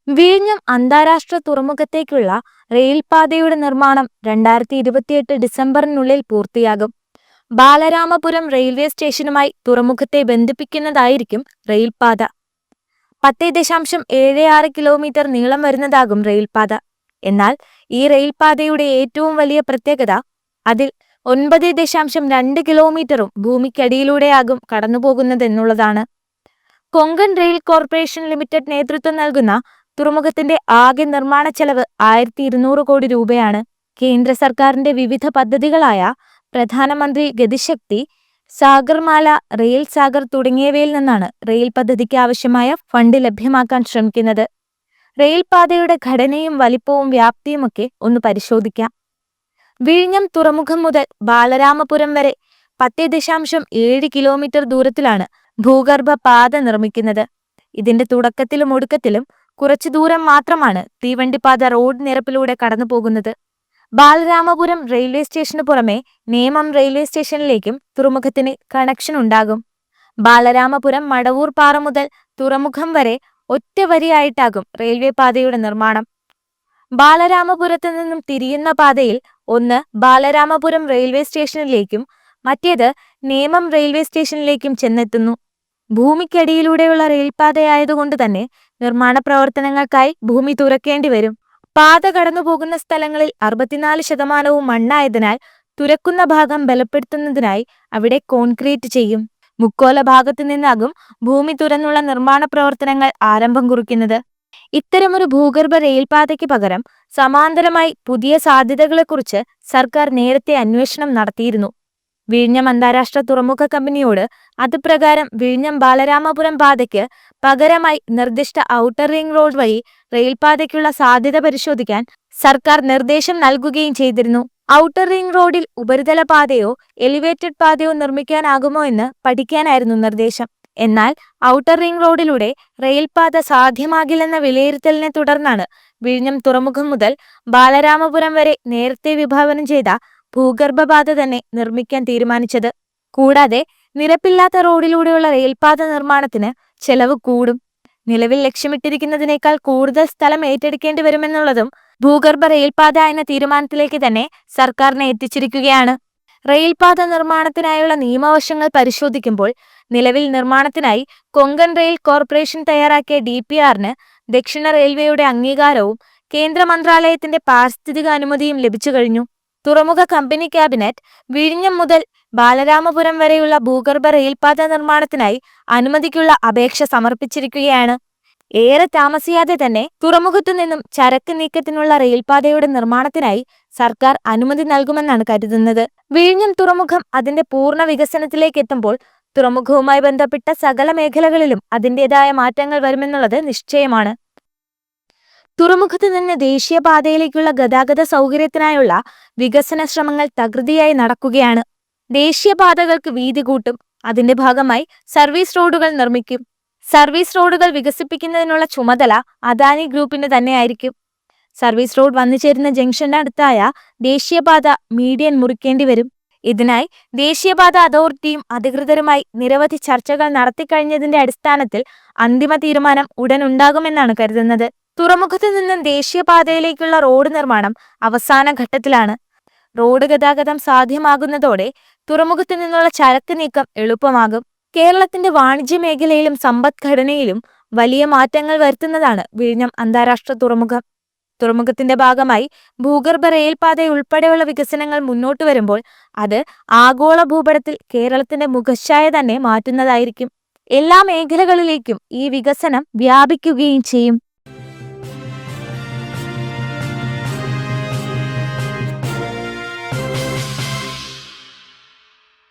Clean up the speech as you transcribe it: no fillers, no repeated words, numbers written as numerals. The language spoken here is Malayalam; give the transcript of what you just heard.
വിഴിഞ്ഞം അന്താരാഷ്ട്ര തുറമുഖത്തേക്കുള്ള റെയിൽപാതയുടെ നിർമ്മാണം 2028 ഡിസംബറിനുള്ളിൽ പൂർത്തിയാകും. ബാലരാമപുരം റെയിൽവേ സ്റ്റേഷനുമായി തുറമുഖത്തെ ബന്ധിപ്പിക്കുന്നതായിരിക്കും റെയിൽപാത. 10.76 കിലോമീറ്റർ നീളം വരുന്നതാകും റെയിൽപാത. എന്നാൽ ഈ റെയിൽപാതയുടെ ഏറ്റവും വലിയ പ്രത്യേകത അതിൽ 9.2 കിലോമീറ്ററും ഭൂമിക്കടിയിലൂടെയാകും കടന്നുപോകുന്നതെന്നുള്ളതാണ്. കൊങ്കൺ റെയിൽ കോർപ്പറേഷൻ ലിമിറ്റഡ് നേതൃത്വം നൽകുന്ന തുറമുഖത്തിന്റെ ആകെ നിർമ്മാണ ചെലവ് 1200 കോടി രൂപയാണ്. കേന്ദ്ര സർക്കാരിന്റെ വിവിധ പദ്ധതികളായ പ്രധാനമന്ത്രി ഗതിശക്തി, സാഗർമാല, റെയിൽ സാഗർ തുടങ്ങിയവയിൽ നിന്നാണ് റെയിൽ പദ്ധതിക്ക് ആവശ്യമായ ഫണ്ട് ലഭ്യമാക്കാൻ ശ്രമിക്കുന്നത്. റെയിൽപാതയുടെ ഘടനയും വലിപ്പവും വ്യാപ്തിയുമൊക്കെ ഒന്ന് പരിശോധിക്കാം. വിഴിഞ്ഞം തുറമുഖം മുതൽ ബാലരാമപുരം വരെ 10.7 കിലോമീറ്റർ ദൂരത്തിലാണ് ഭൂഗർഭ പാത നിർമ്മിക്കുന്നത്. ഇതിന്റെ തുടക്കത്തിലും ഒടുക്കത്തിലും കുറച്ചു ദൂരം മാത്രമാണ് തീവണ്ടിപ്പാത റോഡ് നിരപ്പിലൂടെ കടന്നു പോകുന്നത്. ബാലരാമപുരം റെയിൽവേ സ്റ്റേഷന് പുറമെ നേമം റെയിൽവേ സ്റ്റേഷനിലേക്കും തുറമുഖത്തിന് കണക്ഷൻ ഉണ്ടാകും. ബാലരാമപുരം മടവൂർ പാറ മുതൽ തുറമുഖം വരെ ഒറ്റ വരിയായിട്ടാകും റെയിൽവേ പാതയുടെ നിർമ്മാണം. ബാലരാമപുരത്ത് നിന്നും തിരിയുന്ന പാതയിൽ ഒന്ന് ബാലരാമപുരം റെയിൽവേ സ്റ്റേഷനിലേക്കും മറ്റേത് നേമം റെയിൽവേ സ്റ്റേഷനിലേക്കും ചെന്നെത്തുന്നു. ഭൂമിക്കടിയിലൂടെയുള്ള റെയിൽപാതയായതുകൊണ്ട് തന്നെ നിർമ്മാണ പ്രവർത്തനങ്ങൾക്കായി ഭൂമി തുറക്കേണ്ടി വരും. പാത കടന്നുപോകുന്ന സ്ഥലങ്ങളിൽ 64% മണ്ണായതിനാൽ തുരക്കുന്ന ഭാഗം ബലപ്പെടുത്തുന്നതിനായി അവിടെ കോൺക്രീറ്റ് ചെയ്യും. മുക്കോല ഭാഗത്തു നിന്നാകും ഭൂമി തുറന്നുള്ള നിർമ്മാണ പ്രവർത്തനങ്ങൾ ആരംഭം കുറിക്കുന്നത്. ഇത്തരമൊരു ഭൂഗർഭ റെയിൽപാതയ്ക്ക് പകരം സമാന്തരമായി പുതിയ സാധ്യതകളെക്കുറിച്ച് സർക്കാർ നേരത്തെ അന്വേഷണം നടത്തിയിരുന്നു. വിഴിഞ്ഞം അന്താരാഷ്ട്ര തുറമുഖ കമ്പനിയോട് അതുപ്രകാരം വിഴിഞ്ഞം ബാലരാമപുരം പാതയ്ക്ക് പകരമായി നിർദ്ദിഷ്ട ഔട്ടർ റിംഗ് റോഡ് വഴി റെയിൽപാതയ്ക്കുള്ള സാധ്യത പരിശോധിക്കാൻ സർക്കാർ നിർദ്ദേശം നൽകുകയും ചെയ്തിരുന്നു. ഔട്ടർ റിംഗ് റോഡിൽ ഉപരിതല പാതയോ എലിവേറ്റഡ് പാതയോ നിർമ്മിക്കാനാകുമോ എന്ന് പഠിക്കാനായിരുന്നു നിർദ്ദേശം. എന്നാൽ ഔട്ടർ റിംഗ് റോഡിലൂടെ റെയിൽപാത സാധ്യമാകില്ലെന്ന വിലയിരുത്തലിനെ തുടർന്നാണ് വിഴിഞ്ഞം തുറമുഖം മുതൽ ബാലരാമപുരം വരെ നേരത്തെ വിഭാവനം ചെയ്ത ഭൂഗർഭപാത തന്നെ നിർമ്മിക്കാൻ തീരുമാനിച്ചത്. കൂടാതെ നിരപ്പില്ലാത്ത റോഡിലൂടെയുള്ള റെയിൽപാത നിർമ്മാണത്തിന് ചെലവ് കൂടും. നിലവിൽ ലക്ഷ്യമിട്ടിരിക്കുന്നതിനേക്കാൾ കൂടുതൽ സ്ഥലം ഏറ്റെടുക്കേണ്ടി വരുമെന്നുള്ളതും ഭൂഗർഭ റെയിൽപാത എന്ന തീരുമാനത്തിലേക്ക് തന്നെ സർക്കാരിനെ എത്തിച്ചിരിക്കുകയാണ്. റെയിൽപാത നിർമ്മാണത്തിനായുള്ള നിയമവശങ്ങൾ പരിശോധിക്കുമ്പോൾ നിലവിൽ നിർമ്മാണത്തിനായി കൊങ്കൺ റെയിൽ കോർപ്പറേഷൻ തയ്യാറാക്കിയ DPRന് ദക്ഷിണ റെയിൽവേയുടെ അംഗീകാരവും കേന്ദ്ര മന്ത്രാലയത്തിന്റെ പാരിസ്ഥിതിക അനുമതിയും ലഭിച്ചു കഴിഞ്ഞു. തുറമുഖ കമ്പനി ക്യാബിനറ്റ് വിഴിഞ്ഞം മുതൽ ബാലരാമപുരം വരെയുള്ള ഭൂഗർഭ റെയിൽപാത നിർമ്മാണത്തിനായി അനുമതിക്കുള്ള അപേക്ഷ സമർപ്പിച്ചിരിക്കുകയാണ്. ഏറെ താമസിയാതെ തന്നെ തുറമുഖത്തു നിന്നും ചരക്ക് നീക്കത്തിനുള്ള റെയിൽപാതയുടെ നിർമ്മാണത്തിനായി സർക്കാർ അനുമതി നൽകുമെന്നാണ് കരുതുന്നത്. വിഴിഞ്ഞം തുറമുഖം അതിന്റെ പൂർണ്ണ വികസനത്തിലേക്ക് എത്തുമ്പോൾ തുറമുഖവുമായി ബന്ധപ്പെട്ട സകല മേഖലകളിലും അതിൻ്റെതായ മാറ്റങ്ങൾ വരുമെന്നുള്ളത് നിശ്ചയമാണ്. തുറമുഖത്ത് നിന്ന് ദേശീയപാതയിലേക്കുള്ള ഗതാഗത സൗകര്യത്തിനായുള്ള വികസന ശ്രമങ്ങൾ തകൃതിയായി നടക്കുകയാണ്. ദേശീയപാതകൾക്ക് വീതി കൂട്ടും. അതിന്റെ ഭാഗമായി സർവീസ് റോഡുകൾ നിർമ്മിക്കും. സർവീസ് റോഡുകൾ വികസിപ്പിക്കുന്നതിനുള്ള ചുമതല അദാനി ഗ്രൂപ്പിന് തന്നെയായിരിക്കും. സർവീസ് റോഡ് വന്നുചേരുന്ന ജംഗ്ഷന്റെ അടുത്തായ ദേശീയപാത മീഡിയൻ മുറിക്കേണ്ടി വരും. ഇതിനായി ദേശീയപാത അതോറിറ്റിയും അധികൃതരുമായി നിരവധി ചർച്ചകൾ നടത്തിക്കഴിഞ്ഞതിന്റെ അടിസ്ഥാനത്തിൽ അന്തിമ തീരുമാനം ഉടൻ ഉണ്ടാകുമെന്നാണ് കരുതുന്നത്. തുറമുഖത്ത് നിന്നും ദേശീയപാതയിലേക്കുള്ള റോഡ് നിർമ്മാണം അവസാന ഘട്ടത്തിലാണ്. റോഡ് ഗതാഗതം സാധ്യമാകുന്നതോടെ തുറമുഖത്ത് നിന്നുള്ള ചരക്ക് നീക്കം എളുപ്പമാകും. കേരളത്തിന്റെ വാണിജ്യ മേഖലയിലും സമ്പദ്ഘടനയിലും വലിയ മാറ്റങ്ങൾ വരുത്തുന്നതാണ് വിഴിഞ്ഞം അന്താരാഷ്ട്ര തുറമുഖം. തുറമുഖത്തിന്റെ ഭാഗമായി ഭൂഗർഭ റെയിൽപാത ഉൾപ്പെടെയുള്ള വികസനങ്ങൾ മുന്നോട്ട് വരുമ്പോൾ അത് ആഗോള ഭൂപടത്തിൽ കേരളത്തിന്റെ മുഖച്ഛായ തന്നെ മാറ്റുന്നതായിരിക്കും. എല്ലാ മേഖലകളിലേക്കും ഈ വികസനം വ്യാപിക്കുകയും ചെയ്യും.